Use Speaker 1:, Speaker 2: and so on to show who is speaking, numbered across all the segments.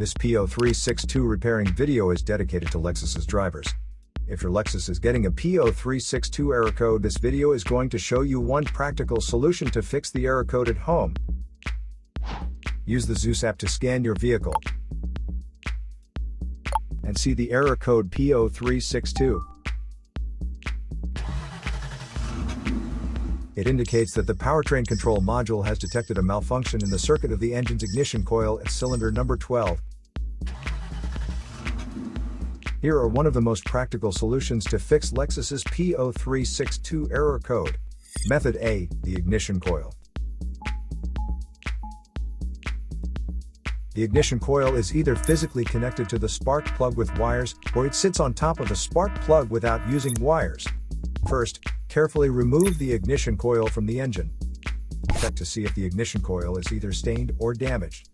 Speaker 1: This P0362 repairing video is dedicated to Lexus's drivers. If your Lexus is getting a P0362 error code, this video is going to show you one practical solution to fix the error code at home. Use the LEXUS app to scan your vehicle and see the error code P0362. It indicates that the Powertrain Control Module has detected a malfunction in the circuit of the engine's ignition coil at cylinder number 12. Here are one of the most practical solutions to fix Lexus's P0362 error code. Method A, the ignition coil. The ignition coil is either physically connected to the spark plug with wires, or it sits on top of the spark plug without using wires. First, carefully remove the ignition coil from the engine. Check to see if the ignition coil is either stained or damaged.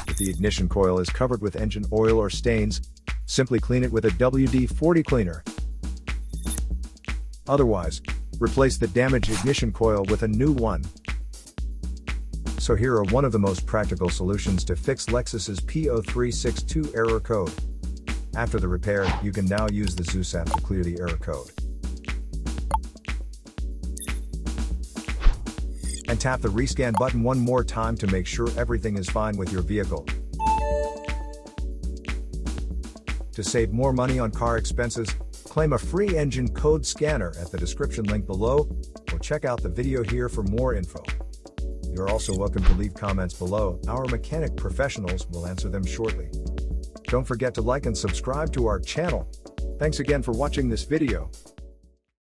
Speaker 1: If the ignition coil is covered with engine oil or stains, simply clean it with a WD-40 cleaner. Otherwise, replace the damaged ignition coil with a new one. So here are one of the most practical solutions to fix Lexus's P0362 error code. After the repair, you can now use the LEXUS app to clear the error code. And tap the rescan button one more time to make sure everything is fine with your vehicle. To save more money on car expenses, claim a free engine code scanner at the description link below, or check out the video here for more info. You're also welcome to leave comments below. Our mechanic professionals will answer them shortly. Don't forget to like and subscribe to our channel. Thanks again for watching this video.